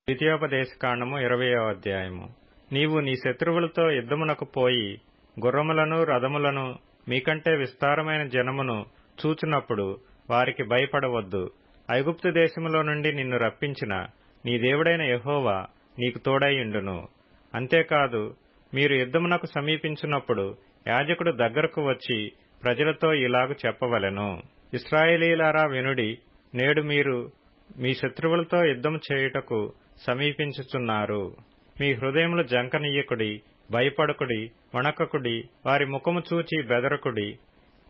ద్వితీయోపదేశకాండము 20వ అధ్యాయము. నీవు నీ శత్రువులతో యుద్ధమునకు పోయి గుర్రములను రథములను మీకంటే విస్తారమైన జనమును చూచినప్పుడు వారికి భయపడవద్దు. ఐగుప్తు దేశములో నుండి నిన్ను రప్పించిన నీ దేవుడైన యెహోవా నీకు తోడైయుండును. అంతేకాదు, మీరు యుద్ధమునకు సమీపించినప్పుడు యాజకుడు దగ్గరకు వచ్చి ప్రజలతో ఇలాగు చెప్పవలెను. ఇశ్రాయేలీయులారా వినుడి, నేడు మీరు మీ శత్రువులతో యుద్ధము చేయుటకు సమీపించుచున్నారు. మీ హృదయములు జంకనీయకుడి, భయపడకుడి, వణకకుడి, వారి ముఖము చూచి బెదరకుడి.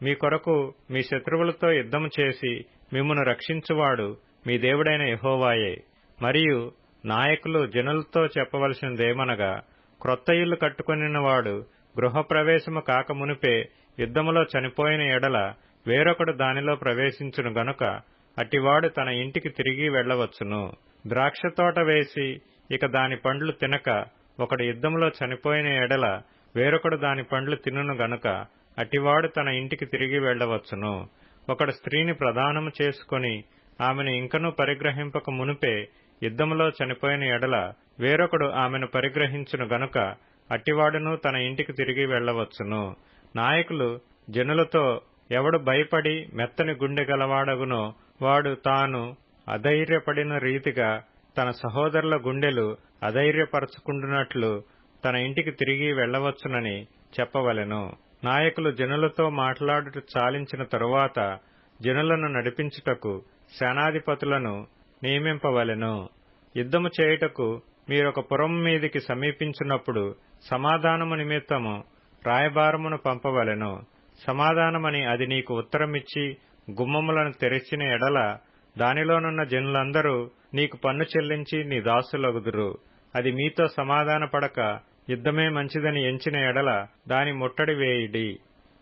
మీ కొరకు మీ శత్రువులతో యుద్ధము చేసి మిమ్మును రక్షించువాడు మీ దేవుడైన యెహోవాయే. మరియు నాయకులు జనులతో చెప్పవలసినదేమనగా, క్రొత్త ఇల్లు కట్టుకొనినవాడు గృహప్రవేశము కాకమునుపే యుద్ధములో చనిపోయిన ఎడల వేరొకడు దానిలో ప్రవేశించును గనుక అట్టివాడు తన ఇంటికి తిరిగి వెళ్లవచ్చును. ద్రాక్షతోట వేసి ఇక దాని పండ్లు తినక ఒకడు యుద్ధములో చనిపోయిన ఎడల వేరొకడు దాని పండ్లు తినును గనుక అట్టివాడు తన ఇంటికి తిరిగి వెళ్లవచ్చును. ఒకడు స్త్రీని ప్రదానము చేసుకుని ఆమెను ఇంకనూ పరిగ్రహింపక మునుపే యుద్ధములో చనిపోయిన ఎడల వేరొకడు ఆమెను పరిగ్రహించును గనుక అట్టివాడును తన ఇంటికి తిరిగి వెళ్లవచ్చును. నాయకులు జనులతో, ఎవడు భయపడి మెత్తని గుండె గలవాడగునో వాడు తాను అధైర్యపడిన రీతిగా తన సహోదరుల గుండెలు అధైర్యపరచుకుంటున్నట్లు తన ఇంటికి తిరిగి వెళ్లవచ్చునని చెప్పవలెను. నాయకులు జనులతో మాట్లాడుట చాలించిన తరువాత జనులను నడిపించుటకు సేనాధిపతులను నియమింపవలెను. యుద్ధము చేయుటకు మీరొక పురం మీదికి సమీపించినప్పుడు సమాధానము నిమిత్తము రాయబారమును పంపవలెను. సమాధానమని అది నీకు ఉత్తరమిచ్చి గుమ్మములను తెరిచిన ఎడల దానిలోనున్న జనులందరూ నీకు పన్ను చెల్లించి నీ దాసులగుదురు. అది మీతో సమాధానపడక యుద్ధమే మంచిదని ఎంచిన ఎడల దాని ముట్టడి వేయుడి.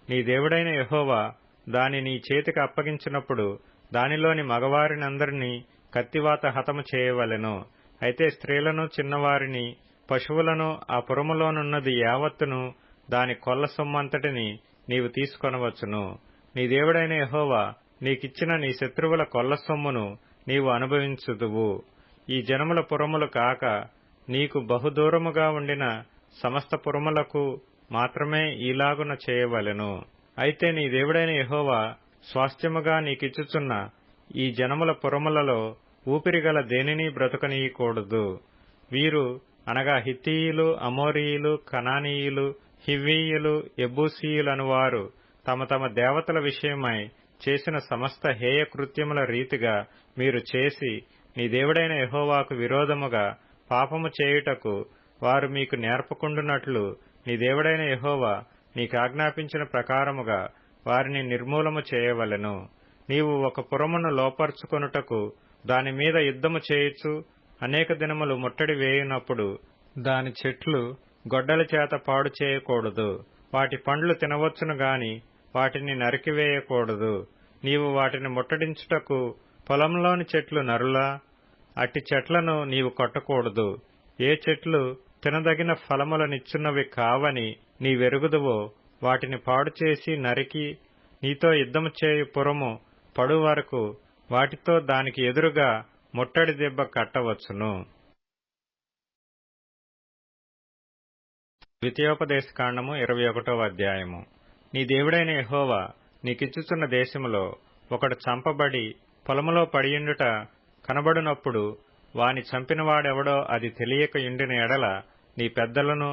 నీ దేవుడైన యెహోవా దాని నీ చేతికి అప్పగించినప్పుడు దానిలోని మగవారినందరినీ కత్తివాత హతము చేయవలెను. అయితే స్త్రీలను, చిన్నవారిని, పశువులను, ఆ పురములోనున్నది యావత్తును, దాని కొల్ల సొమ్మంతటిని నీవు తీసుకొనవచ్చును. నీ దేవుడైన యెహోవా నీకిచ్చిన నీ శత్రువుల కొల్ల సొమ్మును నీవు అనుభవించుదువు. ఈ జనముల పురములు కాక నీకు బహుదూరముగా ఉండిన సమస్త పురములకు మాత్రమే ఈలాగున చేయవలెను. అయితే నీ దేవుడైన యెహోవా స్వాస్థ్యముగా నీకిచ్చుచున్న ఈ జనముల పురములలో ఊపిరిగల దేనినీ బ్రతుకనీయకూడదు. వీరు అనగా హిత్తీయులు, అమోరీయులు, కనానీయులు, హివ్వీయులు, యెబూసీయులనువారు తమ తమ దేవతల విషయమై చేసిన సమస్త హేయ కృత్యముల రీతిగా మీరు చేసి నీ దేవుడైన యెహోవాకు విరోధముగా పాపము చేయుటకు వారు మీకు నేర్పకుండునట్లు నీ దేవుడైన యెహోవా నీకాజ్ఞాపించిన ప్రకారముగా వారిని నిర్మూలము చేయవలెను. నీవు ఒక పురమును లోపర్చుకొనుటకు దానిమీద యుద్ధము చేయుచు అనేక దినములు ముట్టడి వేయునప్పుడు దాని చెట్లు గొడ్డలి చేత పాడు చేయకూడదు. వాటి పండ్లు తినవచ్చును గాని వాటిని నరికివేయకూడదు. నీవు వాటిని ముట్టడించుటకు పొలంలోని చెట్లు నరులా, అట్టి చెట్లను నీవు కొట్టకూడదు. ఏ చెట్లు తినదగిన ఫలములనిచ్చున్నవి కావని నీవెరుగుదువో వాటిని పాడుచేసి నరికి నీతో యుద్ధము చేయు పురము పడు వరకు వాటితో దానికి ఎదురుగా ముట్టడి దెబ్బ కట్టవచ్చును. ద్వితీయోపదేశకాండము 21వ అధ్యాయము. నీ దేవుడైన యెహోవా నీకిచ్చుచున్న దేశములో ఒకడు చంపబడి పొలములో పడియుండుట కనబడునప్పుడు వాని చంపినవాడెవడో అది తెలియక యుండిన ఎడల నీ పెద్దలను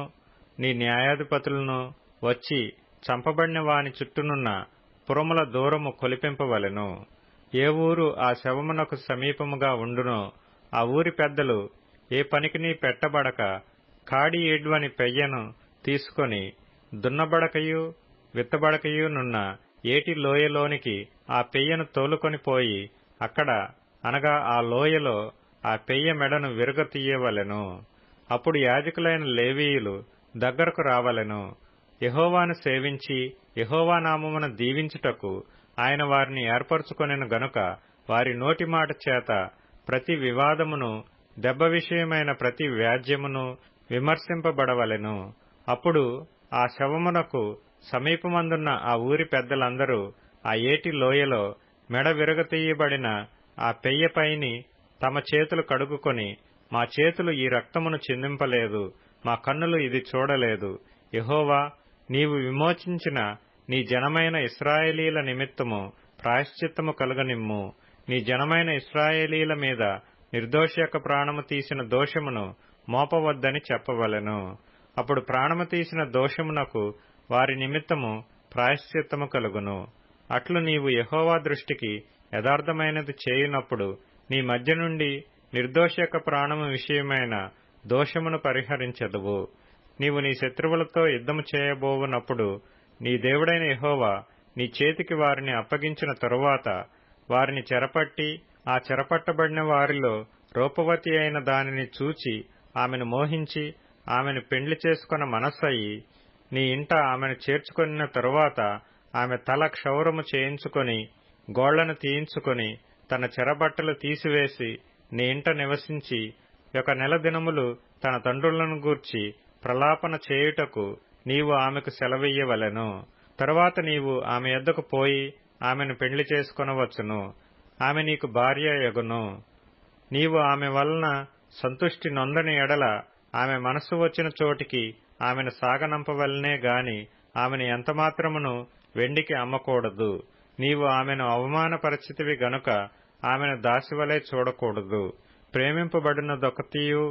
నీ న్యాయాధిపతులను వచ్చి చంపబడిన వాని చుట్టూనున్న పురముల దూరము కొలిపింపవలెను. ఏ ఊరు ఆ శవమునకు సమీపముగా ఉండునో ఆ ఊరి పెద్దలు ఏ పనికిని పెట్టబడక కాడి ఏడ్వని పెయ్యను తీసుకొని దున్నబడకయు విత్తబడకయునున్న ఏటి లోయలోనికి ఆ పెయ్యను తోలుకొనిపోయి అక్కడ అనగా ఆ లోయలో ఆ పెయ్య మెడను విరగతీయవలెను. అప్పుడు యాజకులైన లేవీయులు దగ్గరకు రావలెను. యెహోవాను సేవించి యెహోవా నామమున దీవించుటకు ఆయన వారిని ఏర్పరచుకొనెను గనుక వారి నోటి మాట చేత ప్రతి వివాదమును, దెబ్బ విషయమైన ప్రతి వ్యాజ్యమును విమర్శింపబడవలెను. అప్పుడు ఆ శవమునకు సమీపమందున్న ఆ ఊరి పెద్దలందరూ ఆ ఏటి లోయలో మెడ విరగతీయబడిన ఆ పెయ్యపైని తమ చేతులు కడుగుకొని మా చేతులు ఈ రక్తమును చిందింపలేదు, మా కన్నులు ఇది చూడలేదు. యెహోవా, నీవు విమోచించిన నీ జనమైన ఇశ్రాయేలీల నిమిత్తము ప్రాయశ్చిత్తము కలుగనిమ్ము. నీ జనమైన ఇశ్రాయేలీల మీద నిర్దోషి యొక్క ప్రాణము తీసిన దోషమును మోపవద్దని చెప్పవలెను. అప్పుడు ప్రాణము తీసిన దోషమునకు వారి నిమిత్తము ప్రాయశ్చిత్తము కలుగును. అట్లు నీవు యెహోవా దృష్టికి యథార్థమైనది చేయునప్పుడు నీ మధ్య నుండి నిర్దోషి యొక్క ప్రాణము విషయమైన దోషమును పరిహరించెదవు. నీవు నీ శత్రువులతో యుద్ధము చేయబోవునప్పుడు నీ దేవుడైన యెహోవా నీ చేతికి వారిని అప్పగించిన తరువాత వారిని చెరపట్టి ఆ చెరపట్టబడిన వారిలో రూపవతి అయిన దానిని చూచి ఆమెను మోహించి ఆమెను పెండ్లి చేసుకొన మనస్సయి నీ ఇంట ఆమెను చేర్చుకొనిన తరువాత ఆమె తల క్షౌరము చేయించుకొని గోళ్లను తీయించుకొని తన చెరబట్టలు తీసివేసి నీ ఇంట నివసించి 1 నెల దినములు తన తండ్రులను గూర్చి ప్రలాపన చేయుటకు నీవు ఆమెకు సెలవియ్యవలెను. తరువాత నీవు ఆమె యొద్దకు పోయి ఆమెను పెండ్లి చేసుకొనవచ్చును. ఆమె నీకు భార్య యగును. నీవు ఆమె వలన సంతుష్టి నొందని ఎడల ఆమె మనస్సు వచ్చిన చోటికి ఆమెను సాగనంపవలనే గాని ఆమెను ఎంతమాత్రమును వెండికి అమ్మకూడదు. నీవు ఆమెను అవమానపరిచితివి గనుక ఆమెను దాసివలే చూడకూడదు. ప్రేమింపబడినదొకతియు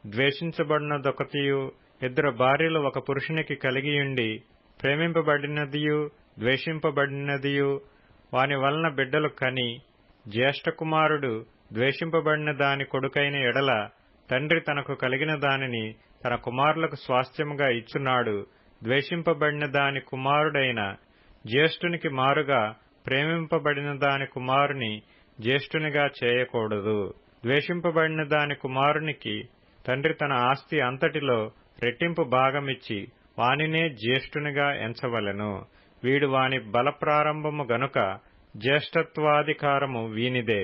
ద్వేషించబడినదొకతియు 2 భార్యలు ఒక పురుషునికి కలిగియుండి ప్రేమింపబడినదియు ద్వేషింపబడినదియు వాని వలన బిడ్డలు కని జ్యేష్ఠ కుమారుడు ద్వేషింపబడిన దాని కొడుకైన ఎడల తండ్రి తనకు కలిగిన దానిని తన కుమారులకు స్వాస్థ్యముగా ఇచ్చున్నాడు. ద్వేషింపబడిన దాని కుమారుడైన జ్యేష్ఠునికి మారుగా ప్రేమింపబడిన దాని కుమారుని జ్యేష్ఠునిగా చేయకూడదు. ద్వేషింపబడిన దాని కుమారునికి తండ్రి తన ఆస్తి అంతటిలో రెట్టింపు భాగమిచ్చి వానినే జ్యేష్ఠునిగా ఎంచవలెను. వీడు వాని బల ప్రారంభము గనుక జ్యేష్ఠత్వాధికారము వీనిదే.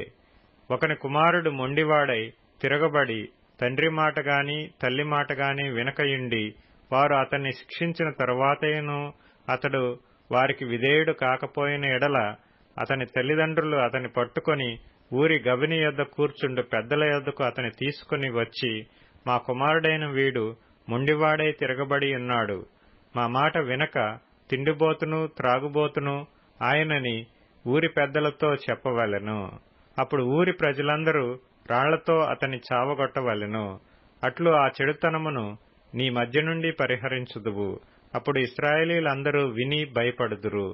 ఒకని కుమారుడు మొండివాడై తిరగబడి తండ్రి మాటగాని తల్లి మాటగాని వినకయుండి వారు అతన్ని శిక్షించిన తరువాతేను అతడు వారికి విధేయుడు కాకపోయిన ఎడల అతని తల్లిదండ్రులు అతని పట్టుకొని ఊరి గవిని యొద్ద కూర్చుండు పెద్దల యొద్దకు అతని తీసుకుని వచ్చి, మా కుమారుడైన వీడు మొండివాడై తిరగబడి ఉన్నాడు, మా మాట వినక తిండిబోతును త్రాగుబోతును ఆయనని ఊరి పెద్దలతో చెప్పవలెను. అప్పుడు ఊరి ప్రజలందరూ రాళ్లతో అతని చావగొట్టవలెను. అట్లు ఆ చెడుతనమును నీ మధ్య నుండి పరిహరించుదువు. అప్పుడు ఇశ్రాయేలీలందరూ విని భయపడుదురు.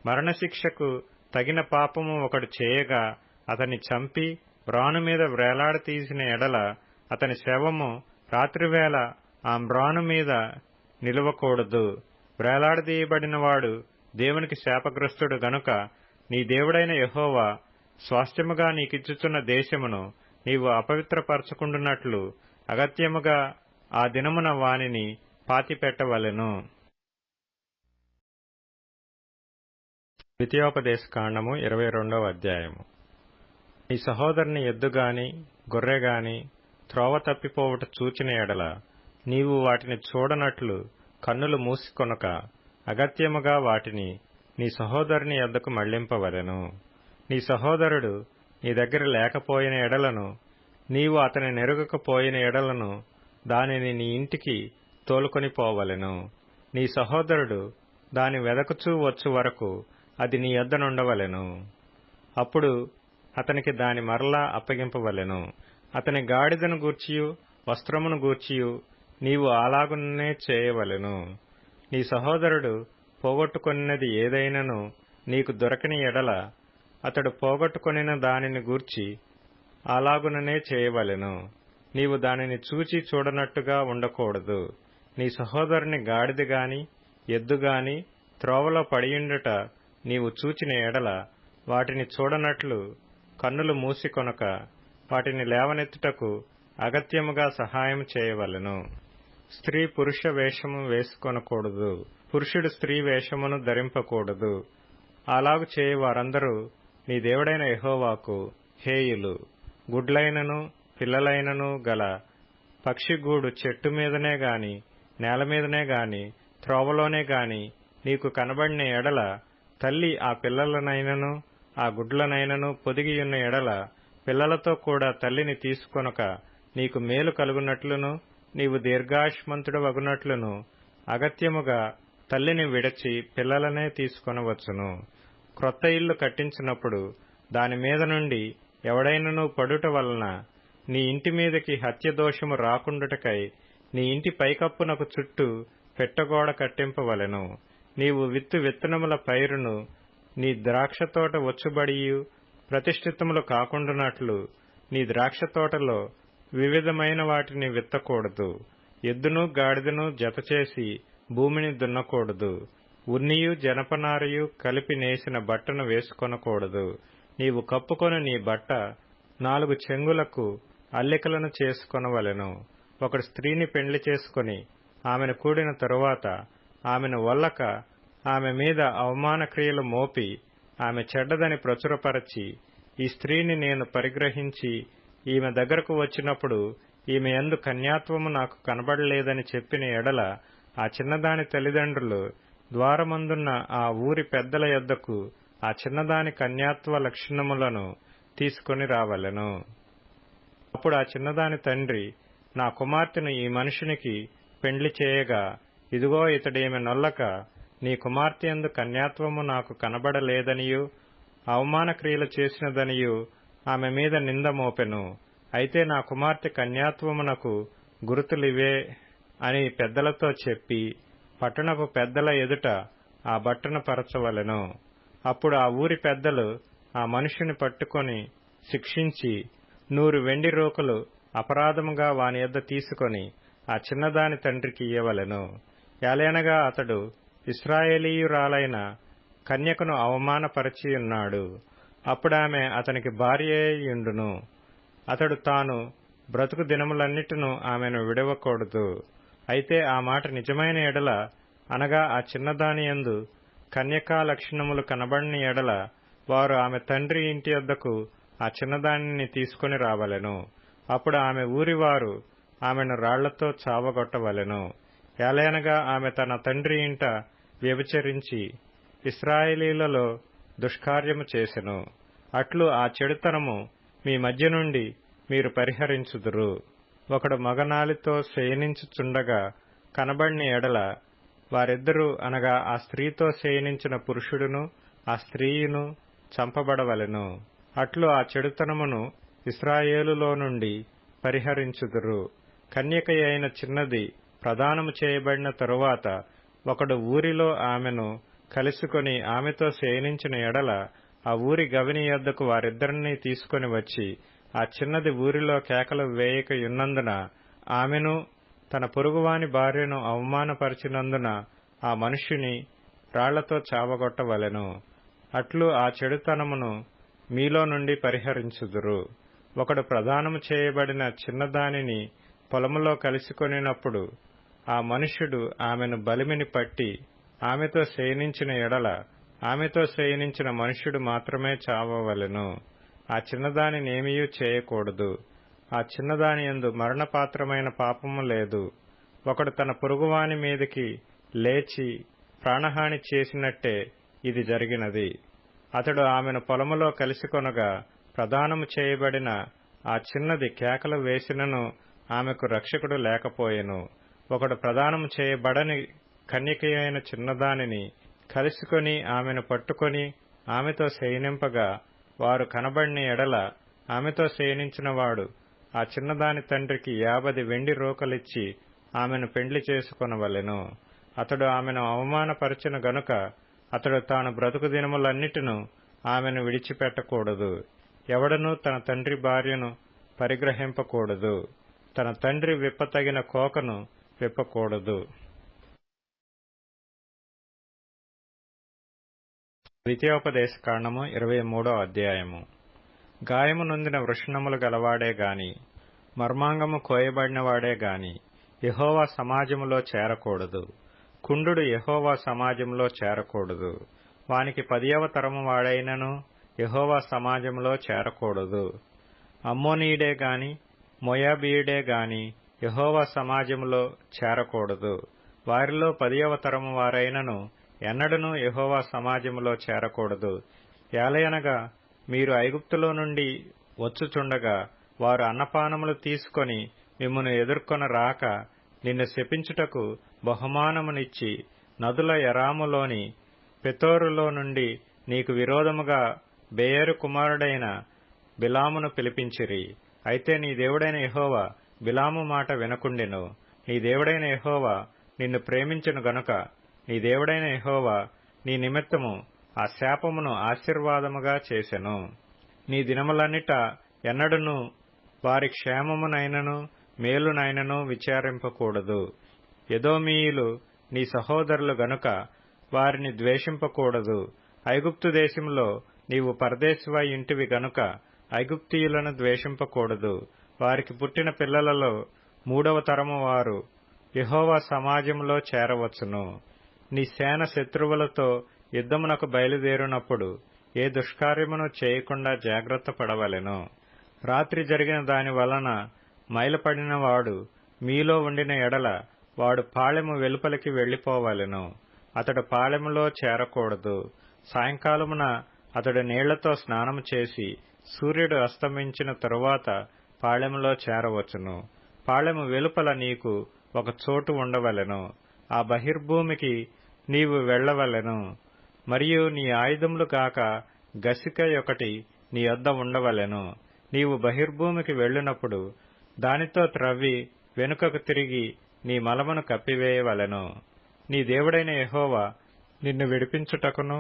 మరణశిక్షకు తగిన పాపము ఒకడు చేయగా అతన్ని చంపి మ్రాను మీద వ్రేలాడతీసిన ఎడల అతని శవము రాత్రివేళ ఆ మ్రాను మీద నిలువకూడదు. వ్రేలాడదీయబడినవాడు దేవునికి శాపగ్రస్తుడు గనుక నీ దేవుడైన యెహోవా స్వాస్థ్యముగా నీకిచ్చుచున్న దేశమును నీవు అపవిత్రపరచుకుండునట్లు అగత్యముగా ఆ దినమున వానిని పాతిపెట్టవలెను. ద్వితీయోపదేశకాండము 22వ అధ్యాయము. నీ సహోదరుని ఎద్దుగాని గొర్రెగాని త్రోవ తప్పిపోవుట చూచిన ఎడల నీవు వాటిని చూడనట్లు కన్నులు మూసికొనక అగత్యముగా వాటిని నీ సహోదరుని యొద్దకు మళ్లింపవలెను. నీ సహోదరుడు నీ దగ్గర లేకపోయిన ఎడలను నీవు అతని నెరుగకపోయిన ఎడలను దానిని నీ ఇంటికి తోలుకొని పోవలెను. నీ సహోదరుడు దాని వెదకుచూ వచ్చు వరకు అది నీ యొద్ద నుండవలెను. అప్పుడు అతనికి దాని మరలా అప్పగింపవలెను. అతని గాడిదను గూర్చియు వస్త్రమును గూర్చియు నీవు అలాగునే చేయవలెను. నీ సహోదరుడు పోగొట్టుకొనినది ఏదైనను నీకు దొరకని ఎడల అతడు పోగొట్టుకొనిన దానిని గూర్చి అలాగుననే చేయవలెను. నీవు దానిని చూచి చూడనట్టుగా ఉండకూడదు. నీ సహోదరుని గాడిదగాని ఎద్దుగాని త్రోవలో పడియుండుట నీవు చూచిన ఎడల వాటిని చూడనట్లు కన్నులు మూసికొనక వాటిని లేవనెత్తుటకు అగత్యముగా సహాయం చేయవలెను. స్త్రీ పురుష వేషము వేసుకొనకూడదు. పురుషుడు స్త్రీ వేషమును ధరింపకూడదు. అలాగు చేయి వారందరూ నీ దేవుడైన యెహోవాకు హేయులు. గుడ్లైనను పిల్లలైనను గల పక్షిగూడు చెట్టు మీదనే గాని నేలమీదనే గాని త్రోవలోనే గాని నీకు కనబడిన ఎడల తల్లి ఆ పిల్లలనైనను ఆ గుడ్లనైనను పొదిగియున్న ఎడల పిల్లలతో కూడా తల్లిని తీసుకొనక నీకు మేలు కలుగునట్లును నీవు దీర్ఘాయుష్మంతుడవగునట్లును అగత్యముగా తల్లిని విడచి పిల్లలనే తీసుకొనవచ్చును. క్రొత్త ఇల్లు కట్టించినప్పుడు దాని మీద నుండి ఎవడైనను పడుట వలన నీ ఇంటి మీదకి హత్యదోషము రాకుండుటకై నీ ఇంటి పైకప్పునకు చుట్టూ పెట్టగోడ కట్టింపవలెను. నీవు విత్తనముల పైరును నీ ద్రాక్షతోట వచ్చుబడియు ప్రతిష్ఠితములు కాకుండునట్లు నీ ద్రాక్షతోటలో వివిధమైన వాటిని విత్తకూడదు. ఎద్దును గాడిదను జతచేసి భూమిని దున్నకూడదు. ఉన్నియు జనపనారయు కలిపి నేసిన బట్టను వేసుకొనకూడదు. నీవు కప్పుకొని నీ బట్ట 4 చెంగులకు అల్లికలను చేసుకొనవలెను. ఒకడు స్త్రీని పెండ్లి చేసుకుని ఆమెను కూడిన తరువాత ఆమెను వల్లక ఆమె మీద అవమాన క్రియలు మోపి ఆమె చెడ్డదని ప్రచురపరచి, ఈ స్త్రీని నేను పరిగ్రహించి ఈమె దగ్గరకు వచ్చినప్పుడు ఈమె యందు కన్యాత్వము నాకు కనబడలేదని చెప్పిన ఎడల ఆ చిన్నదాని తల్లిదండ్రులు ద్వారమందున్న ఆ ఊరి పెద్దల యొద్దకు ఆ చిన్నదాని కన్యాత్వ లక్షణములను తీసుకొని రావలెను. అప్పుడు ఆ చిన్నదాని తండ్రి, నా కుమార్తెను ఈ మనుషునికి పెండ్లి చేయగా ఇదిగో ఇతడేమి నొల్లక నీ కుమార్తె యందు కన్యాత్వము నాకు కనబడలేదనియు అవమాన క్రియలు చేసినదనియు ఆమె మీద నింద మోపెను. అయితే నా కుమార్తె కన్యాత్వమునకు గురుతులివే అని పెద్దలతో చెప్పి పట్టణపు పెద్దల ఎదుట ఆ బట్టను పరచవలెను. అప్పుడు ఆ ఊరి పెద్దలు ఆ మనుషుని పట్టుకొని శిక్షించి 100 వెండి రోకలు అపరాధముగా వాని యొద్ద తీసుకొని ఆ చిన్నదాని తండ్రికి ఇయ్యవలెను. ఏలయనగా అతడు ఇశ్రాయేలీయురాలైన కన్యకను అవమానపరచియున్నాడు. అప్పుడామె అతనికి భార్యయుండును. అతడు తాను బ్రతుకు దినములన్నిటినూ ఆమెను విడవకూడదు. అయితే ఆ మాట నిజమైన ఎడల, అనగా ఆ చిన్నదాని యందు కన్యకా లక్షణములు కనబడని ఎడల, వారు ఆమె తండ్రి ఇంటి యొద్దకు ఆ చిన్నదానిని తీసుకుని రావలెను. అప్పుడు ఆమె ఊరివారు ఆమెను రాళ్లతో చావగొట్టవలెను. ఏలయనగా ఆమె తన తండ్రి ఇంట వ్యభిచరించి ఇశ్రాయేలీలలో దుష్కార్యము చేసెను. అట్లు ఆ చెడుతనము మీ మధ్య నుండి మీరు పరిహరించుదురు. ఒకడు మగనాలితో శయనించుచుండగా కనబడిన ఎడల వారిద్దరూ, అనగా ఆ స్త్రీతో శయనించిన పురుషుడును ఆ స్త్రీయును చంపబడవలెను. అట్లు ఆ చెడుతనమును ఇశ్రాయేలులో నుండి పరిహరించుదురు. కన్యకయైన చిన్నది ప్రదానము చేయబడిన తరువాత ఒకడు ఊరిలో ఆమెను కలుసుకొని ఆమెతో శయనించిన ఎడల ఆ ఊరి గవిని యొద్దకు వారిద్దరినీ తీసుకొని వచ్చి ఆ చిన్నది ఊరిలో కేకలు వేయకయున్నందున ఆమెను తన పొరుగువాని భార్యను అవమానపరిచినందున ఆ మనుష్యుని రాళ్లతో చావగొట్టవలెను. అట్లు ఆ చెడుతనమును మీలో నుండి పరిహరించుదురు. ఒకడు ప్రదానము చేయబడిన చిన్నదానిని పొలములో కలుసుకొనినప్పుడు ఆ మనుష్యుడు ఆమెను బలిమిని పట్టి ఆమెతో శయనించిన ఎడల ఆమెతో శయనించిన మనుష్యుడు మాత్రమే చావవలెను. ఆ చిన్నదానినేమియూ చేయకూడదు. ఆ చిన్నదాని యందు మరణపాత్రమైన పాపము లేదు. ఒకడు తన పొరుగువాని మీదికి లేచి ప్రాణహాని చేసినట్టే ఇది జరిగినది. అతడు ఆమెను పొలములో కలిసికొనగా ప్రదానము చేయబడిన ఆ చిన్నది కేకలు వేసినను ఆమెకు రక్షకుడు లేకపోయెను. ఒకడు ప్రదానము చేయబడని కన్యకయైన చిన్నదానిని కలుసుకొని ఆమెను పట్టుకొని ఆమెతో శయనింపగా వారు కనబడిన ఎడల ఆమెతో శయనించినవాడు ఆ చిన్నదాని తండ్రికి 50 వెండి రోకలిచ్చి ఆమెను పెండ్లి చేసుకొనవలెను. అతడు ఆమెను అవమానపరిచిన గనుక అతడు తాను బ్రతుకు దినములన్నిటినూ ఆమెను విడిచిపెట్టకూడదు. ఎవడనూ తన తండ్రి భార్యను పరిగ్రహింపకూడదు. తన తండ్రి విప్పతగిన కోకను విప్పకూడదు. ద్వితీయోపదేశకాండము 23వ అధ్యాయము. గాయము నొందిన వృషణములు గలవాడే గాని మర్మాంగము కోయబడినవాడే గాని యెహోవా సమాజములో చేరకూడదు. కుండుడు యెహోవా సమాజంలో చేరకూడదు. వానికి 10వ తరము వాడైనను యెహోవా సమాజంలో చేరకూడదు. అమ్మోనీయుడే గాని మోయాబీయుడే గాని యెహోవా సమాజంలో చేరకూడదు. వారిలో 10వ తరము వారైనను ఎన్నడనూ యెహోవా సమాజంలో చేరకూడదు. ఏలయనగా మీరు ఐగుప్తులో నుండి వచ్చుచుండగా వారు అన్నపానములు తీసుకొని మిమ్మును ఎదుర్కొన రాక నిన్ను శపించుటకు బహుమానమునిచ్చి నదుల ఎరాములోని పెతోరులో నుండి నీకు విరోధముగా బెయేరు కుమారుడైన బిలామును పిలిపించిరి. అయితే నీ దేవుడైన యెహోవా బిలాము మాట వినకుండెను. నీ దేవుడైన యెహోవా నిన్ను ప్రేమించెను గనుక నీ దేవుడైన యెహోవా నీ నిమిత్తము ఆ శాపమును ఆశీర్వాదముగా చేసెను. నీ దినములన్నిట ఎన్నడూను వారి క్షేమమునైనను మేలునైనను విచారింపకూడదు. ఎదోమీయులు నీ సహోదరులు గనుక వారిని ద్వేషింపకూడదు. ఐగుప్తు దేశంలో నీవు పరదేశివై ఇంటివి గనుక ఐగుప్తీయులను ద్వేషింపకూడదు. వారికి పుట్టిన పిల్లలలో 3వ తరము వారు యెహోవా సమాజంలో చేరవచ్చును. నీ సేన శత్రువులతో యుద్ధమునకు బయలుదేరినప్పుడు ఏ దుష్కార్యమును చేయకుండా జాగ్రత్త పడవలెను. రాత్రి జరిగిన దాని వలన మైలపడిన వాడు మీలో ఉండిన ఎడల వాడు పాళెము వెలుపలికి వెళ్లిపోవలెను. అతడు పాళెములో చేరకూడదు. సాయంకాలమున అతడు నీళ్లతో స్నానము చేసి సూర్యుడు అస్తమించిన తరువాత పాళెములో చేరవచ్చును. పాళెము వెలుపల నీకు ఒక చోటు ఉండవలెను. ఆ బహిర్భూమికి నీవు వెళ్లవలెను. మరియు నీ ఆయుధములు కాక గసిక ఒకటి నీ యొద్ద ఉండవలెను. నీవు బహిర్భూమికి వెళ్ళినప్పుడు దానితో త్రవ్వి వెనుకకు తిరిగి నీ మలమును కప్పివేయవలెను. నీ దేవుడైన యెహోవా నిన్ను విడిపించుటకును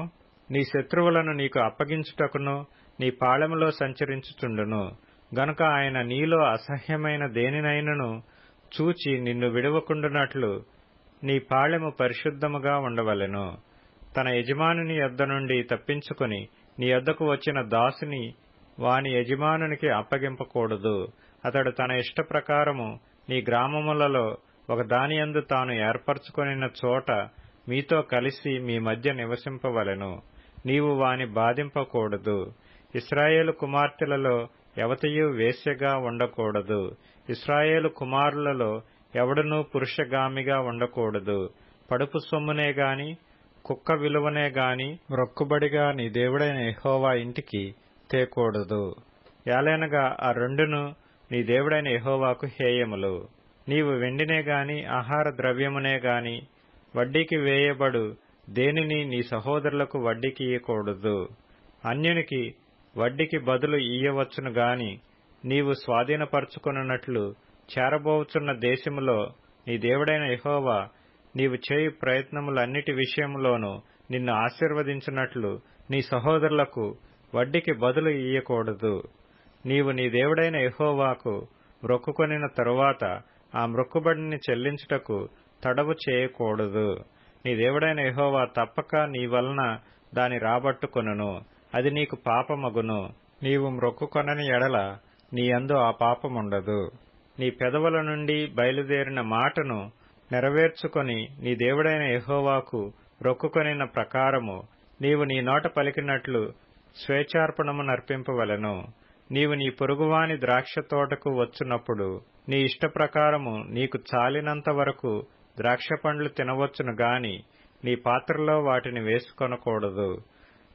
నీ శత్రువులను నీకు అప్పగించుటకును నీ పాళెములో సంచరించుచుండును. గనుక ఆయన నీలో అసహ్యమైన దేనినైనను చూచి నిన్ను విడువకుండునట్లు నీ పాళెము పరిశుద్ధముగా ఉండవలెను. తన యజమానుని యొద్ద నుండి తప్పించుకుని నీ యొద్దకు వచ్చిన దాసుని వాని యజమానునికి అప్పగింపకూడదు. అతడు తన ఇష్టప్రకారము నీ గ్రామములలో ఒక దానియందు తాను ఏర్పరచుకొనిన చోట మీతో కలిసి మీ మధ్య నివసింపవలెను. నీవు వాని బాధింపకూడదు. ఇశ్రాయేలు కుమార్తెలలో ఎవతయు వేశ్యగా ఉండకూడదు. ఇశ్రాయేలు కుమారులలో ఎవడనూ పురుషగామిగా ఉండకూడదు. పడుపు సొమ్మునే గాని కుక్క విలువనే గాని మ్రొక్కుబడిగా నీ దేవుడైన యెహోవా ఇంటికి తేకూడదు. యాలేనగా ఆ రెండును నీ దేవుడైన యెహోవాకు హేయములు. నీవు వెండినే గాని ఆహార ద్రవ్యమునే గాని వడ్డీకి వేయబడు దేనిని నీ సహోదరులకు వడ్డీకి ఇయ్యకూడదు. అన్యునికి వడ్డీకి బదులు ఇయ్యవచ్చును గాని నీవు స్వాధీనపరచుకొనున్నట్లు చేరబోవుచున్న దేశములో నీ దేవుడైన యెహోవా నీవు చేయు ప్రయత్నములన్నిటి విషయంలోనూ నిన్ను ఆశీర్వదించినట్లు నీ సహోదరులకు వడ్డీకి బదులు ఇయ్యకూడదు. నీవు నీ దేవుడైన యెహోవాకు మ్రొక్కుకొనిన తరువాత ఆ మ్రొక్కుబడిని చెల్లించుటకు తడవు చేయకూడదు. నీ దేవుడైన యెహోవా తప్పక నీ వలన దాని రాబట్టుకొనును. అది నీకు పాపమగును. నీవు మ్రొక్కుకొనని ఎడల నీ యందు ఆ పాపముండదు. నీ పెదవుల నుండి బయలుదేరిన మాటను నెరవేర్చుకొని నీ దేవుడైన యెహోవాకు మ్రొక్కుకొనిన ప్రకారము నీవు నీ నోట పలికినట్లు స్వేచ్ఛార్పణము నర్పింపవలెను. నీవు నీ పొరుగువాని ద్రాక్ష తోటకు వచ్చునప్పుడు నీ ఇష్టప్రకారము నీకు చాలినంత వరకు ద్రాక్ష పండ్లు తినవచ్చును గాని నీ పాత్రలో వాటిని వేసుకొనకూడదు.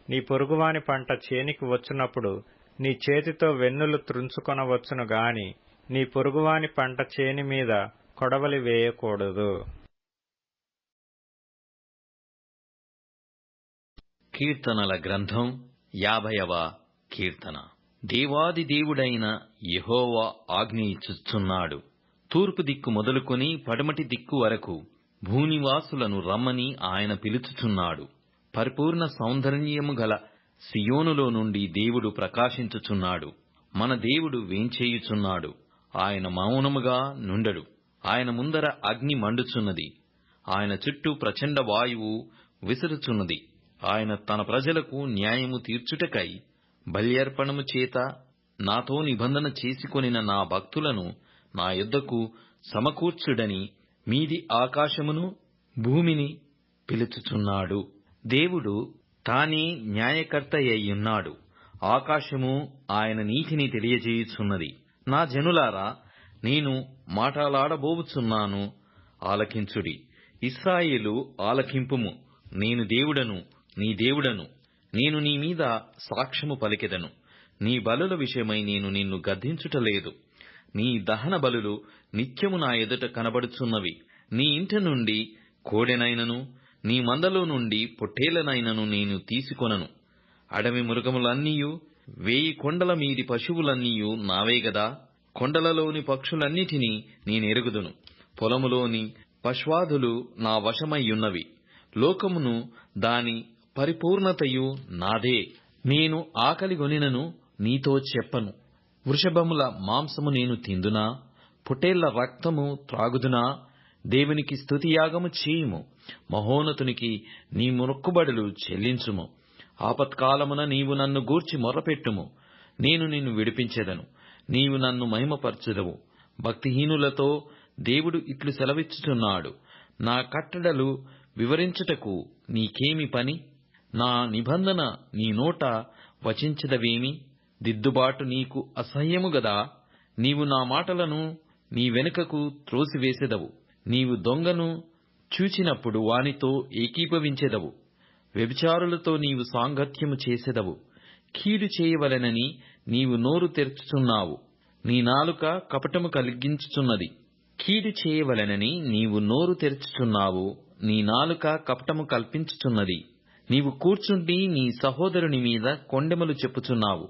నీ పొరుగువాని పంట చేనికి వచ్చినప్పుడు నీ చేతితో వెన్నులు త్రుంచుకొనవచ్చును గాని నీ పొరుగువాని పంట చేని మీద కొడవలి వేయకూడదు. కీర్తనల గ్రంథం 50వ కీర్తన. దేవాది దేవుడైన యెహోవా ఆజ్ఞ ఇచ్చుచున్నాడు. తూర్పు దిక్కు మొదలుకొని పడమటి దిక్కు వరకు భూనివాసులను రమ్మని ఆయన పిలుచుచున్నాడు. పరిపూర్ణ సౌందర్యము గల సియోనులో నుండి దేవుడు ప్రకాశించుచున్నాడు. మన దేవుడు వేంచేయుచున్నాడు. ఆయన మౌనముగా నుండడు. ఆయన ముందర అగ్ని మండుచున్నది. ఆయన చుట్టూ ప్రచండ వాయువు విసురుచున్నది. ఆయన తన ప్రజలకు న్యాయము తీర్చుటకై బల్యర్పణము చేత నాతో నిబంధన చేసుకొనిన నా భక్తులను నా యొద్దకు సమకూర్చుడని మీది ఆకాశమును భూమిని పిలుచుచున్నాడు. దేవుడు తానే న్యాయకర్తయ్యున్నాడు. ఆకాశము ఆయన నీతిని తెలియజేయుచున్నది. నా జనులారా, నేను మాటలాడబోవుచున్నాను, ఆలకించుడి. ఇశ్రాయేలు ఆలకింపుము. నేను దేవుడను, నీ దేవుడను. నేను నీ మీద సాక్ష్యము పలికెదను. నీ బలుల విషయమై నేను నిన్ను గద్దించుటలేదు. నీ దహన బలులు నిత్యము నా ఎదుట కనబడుచున్నవి. నీ ఇంట నుండి కోడెనైనను నీ మందలో నుండి పొట్టేలనైనను నేను తీసుకొనను. అడవి మృగములన్నీయు 1000 కొండల మీది పశువులన్నీయు నావే గదా. కొండలలోని పక్షులన్నిటినీ నేనెరుగుదును. పొలములోని పశ్వాదులు నా వశమయ్యున్నవి. లోకమును దాని పరిపూర్ణతయు నాదే. నేను ఆకలిగొనినను నీతో చెప్పను. వృషభముల మాంసము నేను తిందునా? పొట్టేళ్ల రక్తము త్రాగుదునా? దేవునికి స్తుతియాగము చేయుము. మహోన్నతునికి నీ మొక్కుబడులు చెల్లించుము. ఆపత్కాలమున నీవు నన్ను గూర్చి మొర్రపెట్టుము. నేను నిన్ను విడిపించెదను. నీవు నన్ను మహిమపరచెదవు. భక్తిహీనులతో దేవుడు ఇట్లు సెలవిచ్చుచున్నాడు. నా కట్టడలు వివరించుటకు నీకేమి పని? నా నిబంధన నీ నోట వచించదవేమి? దిద్దుబాటు నీకు అసహ్యము గదా. నీవు నా మాటలను నీ వెనుకకు త్రోసివేసెదవు. నీవు దొంగను చూచినప్పుడు వానితో ఏకీభవించెదవు. వ్యభిచారులతో నీవు సాంగత్యము చేసెదవు. కీడు చేయవలెనని నీవు నోరు తెరుచుచున్నావు. నీ నాలుక కపటము కలిగించుచున్నది. కీడు చేయవలెనని నీవు నోరు తెరుచుచున్నావు. నీ నాలుక కపటము కల్పించుచున్నది. నీవు కూర్చుండి నీ సహోదరుని మీద కొండెములు చెప్పుచున్నావు.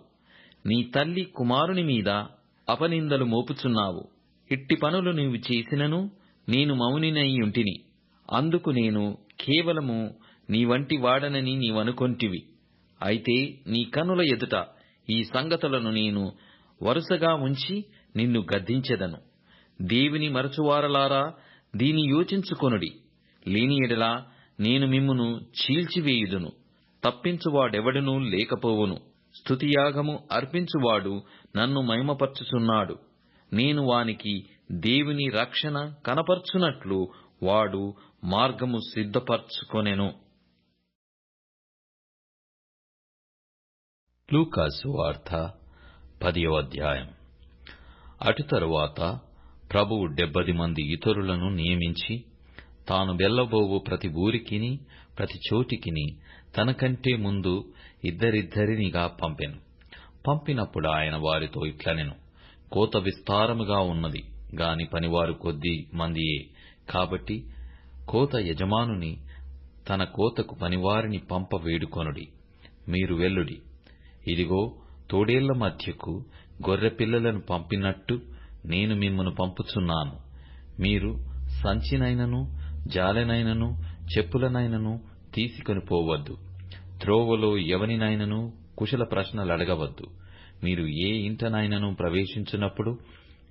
నీ తల్లి కుమారుని మీద అపనిందలు మోపుచున్నావు. ఇట్టి పనులు నీవు చేసినను నేను మౌనినయ్యుంటిని. అందుకు నేను కేవలము నీ వంటి వాడనని నీవనుకొంటివి. అయితే నీ కనుల ఎదుట ఈ సంగతులను నేను వరుసగా ఉంచి నిన్ను గద్దించెదను. దేవుని మరచువారలారా, దీని యోచించుకొనుడి. లేని ఎడల నేను మిమ్మును చీల్చివేయుదును. తప్పించువాడెవడునూ లేకపోవును. స్తుతియాగము అర్పించువాడు నన్ను మహిమపరచుచున్నాడు. నేను వానికి దేవుని రక్షణ కనపర్చునట్లు వాడు మార్గము సిద్ధపరచుకొనెను. లూకాసు వార్త 10వ అధ్యాయం. అటు తరువాత ప్రభువు 70 మంది ఇతరులను నియమించి తాను వెళ్ళబోవు ప్రతి ఊరికిని ప్రతి చోటికిని తనకంటే ముందు ఇద్దరిద్దరినిగా పంపెను. పంపినప్పుడు ఆయన వారితో ఇట్లనెను. కోత విస్తారముగా ఉన్నది గాని పనివారు కొద్ది మందియే. కాబట్టి కోత యజమానుని తన కోతకు పనివారిని పంప వేడుకొనుడి. మీరు వెళ్ళుడి. ఇదిగో, తోడేళ్ల మధ్యకు గొర్రె పిల్లలను పంపినట్టు నేను మిమ్మును పంపుచున్నాను. మీరు సంచినైనను జాలెనైనను చెప్పులనైనను తీసుకొని పోవద్దు. త్రోవలో ఎవనినైనను కుశల ప్రశ్నలడగవద్దు. మీరు ఏ ఇంటనైనను ప్రవేశించినప్పుడు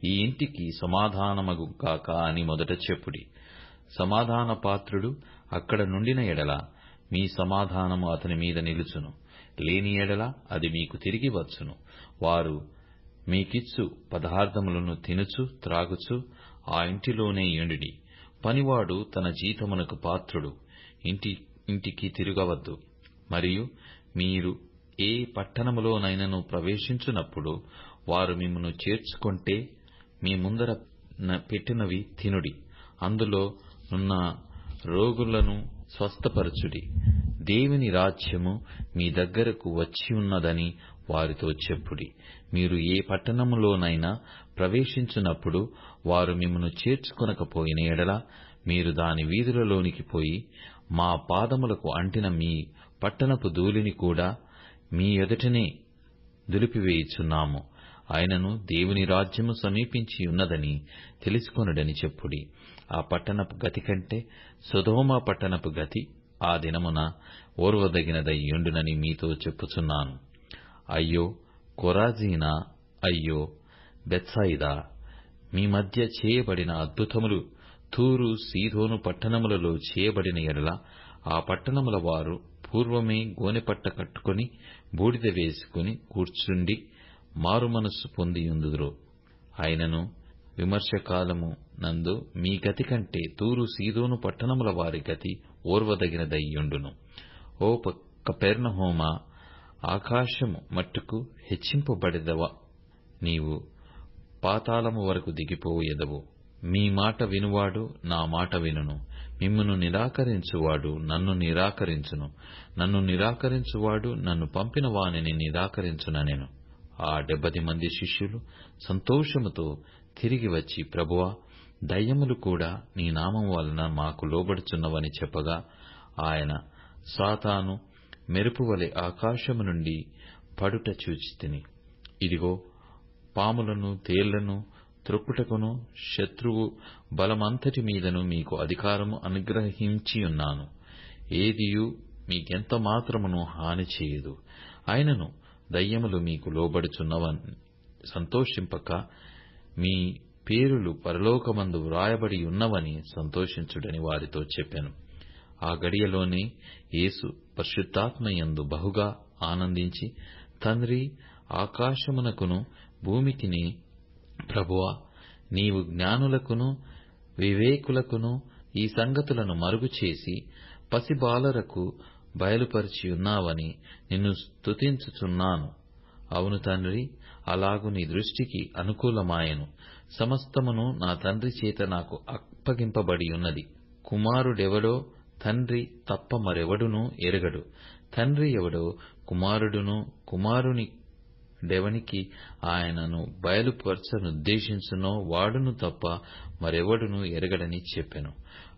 ఈ ఇంటికి సమాధానమగు గాక అని మొదట చెప్పుడి. సమాధాన పాత్రుడు అక్కడ నుండిన ఎడల మీ సమాధానము అతని మీద నిలుచును. లేని ఎడల అది మీకు తిరిగి వచ్చును. వారు మీకిచ్చు పదార్థములను తినుచు త్రాగుచు ఆ ఇంటిలోనే యుండుడి. పనివాడు తన జీతమునకు పాత్రుడు. ఇంటికి తిరగవద్దు. మరియు మీరు ఏ పట్టణములోనైనను ప్రవేశించున్నప్పుడు వారు మిమ్మును చేర్చుకొంటే మీ ముందర పెట్టినవి తినుడి. అందులో నున్న రోగులను స్వస్థపరచుడి. దేవుని రాజ్యము మీ దగ్గరకు వచ్చియున్నదని వారితో చెప్పుడి. మీరు ఏ పట్టణములోనైనా ప్రవేశించినప్పుడు వారు మిమ్మును చేర్చుకొనకపోయిన ఎడల మీరు దాని వీధులలోనికి పోయి, మా పాదములకు అంటిన మీ పట్టణపు ధూళిని కూడా మీ ఎదుటనే దులిపివేయుచున్నాము. ఆయనను దేవుని రాజ్యము సమీపించి ఉన్నదని తెలుసుకొనుడని చెప్పుడి. ఆ పట్టణపు గతి కంటే సొదొమ పట్టణపు గతి ఆ దినమున ఓర్వదగినదై యుండునని మీతో చెప్పుచున్నాను. అయ్యో కొరాజీనా, అయ్యో బెత్సాయిదా! మీ మధ్య చేయబడిన అద్భుతములు తూరు సీదోను పట్టణములలో చేయబడిన ఎడల ఆ పట్టణముల వారు పూర్వమే గోనెపట్ట కట్టుకొని బూడిద వేసుకుని కూర్చుండి మారుమనస్సు పొందియుందురు. అయినను విమర్శకాలము నందు మీ గతి కంటే తూరు సీదోను పట్టణముల వారి గతి ఓర్వదగినదయ్యుండును. ఓ కపెర్నహూమా, ఆకాశము మట్టుకు హెచ్చింపబడెదవా? నీవు పాతాళము వరకు దిగిపోయెదవు. మీ మాట వినువాడు నా మాట వినును. మిమ్మును నిరాకరించువాడు నన్ను నిరాకరించును. నన్ను నిరాకరించువాడు నన్ను పంపిన వానిని నిరాకరించుననెను. ఆ 70 మంది శిష్యులు సంతోషముతో తిరిగి వచ్చి, ప్రభువా, దయ్యములు కూడా నీ నామం వలన మాకు లోబడుచున్నవని చెప్పగా, ఆయన, సాతాను మెరుపువలె ఆకాశము నుండి పడుట చూచితిని. ఇదిగో, పాములను తేళ్లను త్రొక్కుటకును శత్రువు బలమంతటి మీదను మీకు అధికారము అనుగ్రహించియున్నాను. ఏదియు మీకెంత మాత్రమును హాని చేయదు. అయినను దయ్యములు మీకు లోబడుచున్నవని సంతోషింపక, మీ పేరులు పరలోకమందు వ్రాయబడి ఉన్నవని సంతోషించుడని వారితో చెప్పెను. ఆ గడియలోనే యేసు పరిశుద్ధాత్మయందు బహుగా ఆనందించి, తండ్రి, ఆకాశమునకును భూమికిని, ప్రభువా, నీవు జ్ఞానులకును వివేకులకును ఈ సంగతులను మరుగుచేసి పసిబాలరకు బయలుపరిచియున్నావని నిన్ను స్తుతించుచున్నాను. అవును తండ్రి, అలాగు నీ దృష్టికి అనుకూలమాయెను. సమస్తమును నా తండ్రి చేత నాకు అప్పగింపబడి ఉన్నది. కుమారుడెవడో తండ్రి తప్ప మరెవడునూ ఎరగడు. తండ్రి ఎవడో కుమారుడును కుమారుడెవనికి ఆయనను బయలుపరచనుద్దేశించునో వాడును తప్ప మరెవడునూ ఎరగడని చెప్పెను.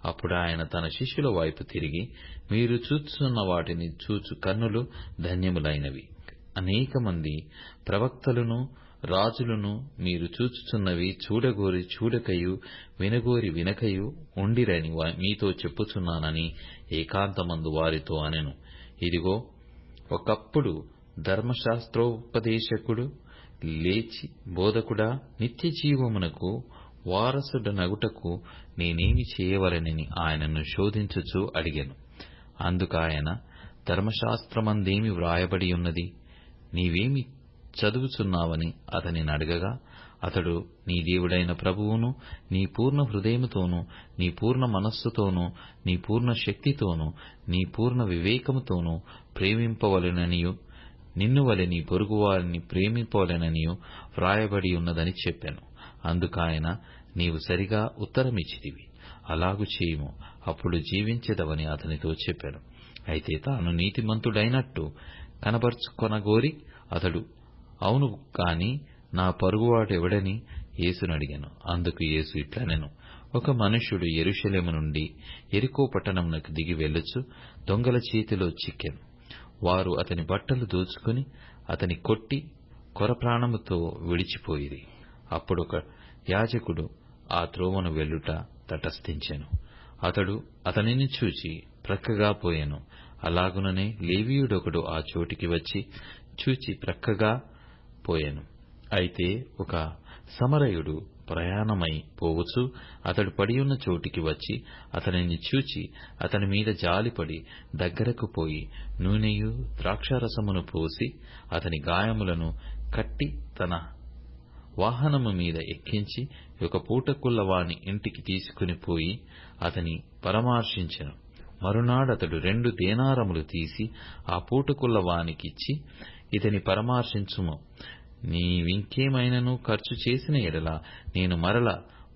అప్పుడు ఆయన తన శిష్యుల వైపు తిరిగి, మీరు చూచున్న వాటిని చూచు కన్నులు ధన్యములైనవి. అనేక మంది ప్రవక్తలను రాజులను మీరు చూచుచున్నవి చూడగోరి చూడకయు వినగోరి వినకయు ఉండిరని మీతో చెప్పుచున్నానని ఏకాంతమందు వారితో అనెను. ఇదిగో, ఒకప్పుడు ధర్మశాస్త్రోపదేశకుడు లేచి, బోధకుడా, నిత్య జీవమునకు వారసుడనగుటకు నేనేమి చేయవలెనని ఆయనను శోధించుచు అడిగెను. అందుకాయన, ధర్మశాస్త్రమందేమి వ్రాయబడి ఉన్నది, నీవేమి చదువుచున్నావని అతనిని అడగగా, అతడు, నీ దేవుడైన ప్రభువును నీ పూర్ణ హృదయముతోనూ నీ పూర్ణ మనస్సుతోనూ నీ పూర్ణ శక్తితోనూ నీ పూర్ణ వివేకముతోనూ ప్రేమింపవలెననియు, నిన్ను వలె నీ పొరుగువారిని ప్రేమింపవలెననియు వ్రాయబడి ఉన్నదని చెప్పాను. అందుకాయన, నీవు సరిగా ఉత్తరమిచ్చితివి, అలాగు చేయుము, అప్పుడు జీవించెదవని అతనితో చెప్పాను. అయితే తాను నీతిమంతుడైనట్టు కనబరుచుకొనగోరి అతడు, అవును కాని నా పొరుగువాడెవడని యేసునడిగాను. అందుకు యేసు ఇట్లనెను, ఒక మనుష్యుడు యెరూషలేము నుండి యెరికో పట్టణమునకు దిగి వెళ్ళుచు దొంగల చేతిలో చిక్కెను. వారు అతని బట్టలు దోచుకుని అతని కొట్టి కొరప్రాణముతో విడిచిపోయిరి. అప్పుడొక యాజకుడు ఆ త్రోవను వెళ్ళుట తటస్థించెను. అతడు అతనిని చూచి ప్రక్కగా పోయెను. అలాగుననే లేవీయుడొకడు ఆ చోటికి వచ్చి చూచి ప్రక్కగా పోయెను. అయితే ఒక సమరయుడు ప్రయాణమై పోవచ్చు అతడు పడియున్న చోటికి వచ్చి అతనిని చూచి అతని మీద జాలిపడి దగ్గరకు పోయి నూనెయు ద్రాక్షారసమును పోసి అతని గాయములను కట్టి తన వాహనము మీద ఎక్కించి ఒక పూటకుళ్ళ వాని ఇంటికి తీసుకుని పోయి అతని పరామర్శించెను. మరునాడతడు 2 దేనారములు తీసి ఆ పూటకుళ్ళ వానికిచ్చి, ఇతని పరామర్శించుము, నీవింకేమైనను ఖర్చు చేసిన ఎడల నేను మరల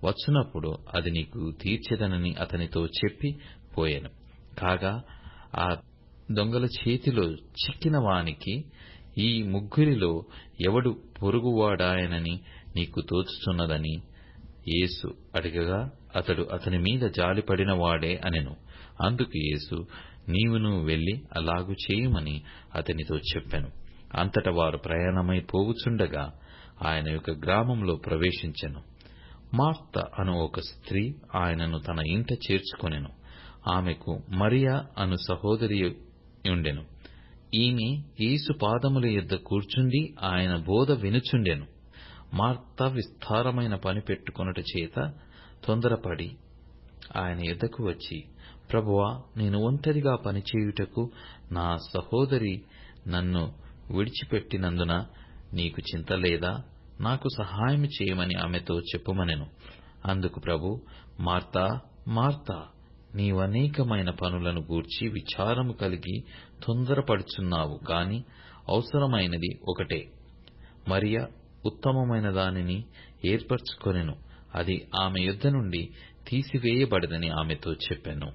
వచ్చునప్పుడు అది నీకు తీర్చెదనని అతనితో చెప్పి పోయెను. కాగా ఆ దొంగల చేతిలో చిక్కిన వానికి, ఈ ముగ్గురిలో ఎవడు పొరుగువాడాయనని నీకు తోచుచున్నదని యేసు అడగగా, అతడు అతని మీద జాలిపడిన వాడే అనెను. అందుకు యేసు, నీవును వెళ్లి అలాగు చేయుమని అతనితో చెప్పెను. అంతట వారు ప్రయాణమై పోవుచుండగా ఆయన యొక్క గ్రామంలో ప్రవేశించెను. మార్త అను ఒక స్త్రీ ఆయనను తన ఇంట చేర్చుకొనెను. ఆమెకు మరియా అను సహోదరి ఉండెను. ఈమె యేసు పాదముల యొద్ద కూర్చుండి ఆయన బోధ వినుచుండెను. మార్త విస్తారమైన పని పెట్టుకొనుట చేత తొందరపడి ఆయన యొద్దకు వచ్చి, ప్రభువా, నేను ఒంటరిగా పనిచేయుటకు నా సహోదరి నన్ను విడిచిపెట్టినందున నీకు చింత లేదా? నాకు సహాయం చేయమని ఆమెతో చెప్పుమనెను. అందుకు ప్రభు, మార్తా మార్తా, నీవనేకమైన పనులను గూర్చి విచారము కలిగి తొందరపడుచున్నావు గాని అవసరమైనది ఒకటే. మరియ ఉత్తమమైన దానిని ఏర్పరచుకొనెను, అది ఆమె యొద్ద నుండి తీసివేయబడదని ఆమెతో చెప్పెను.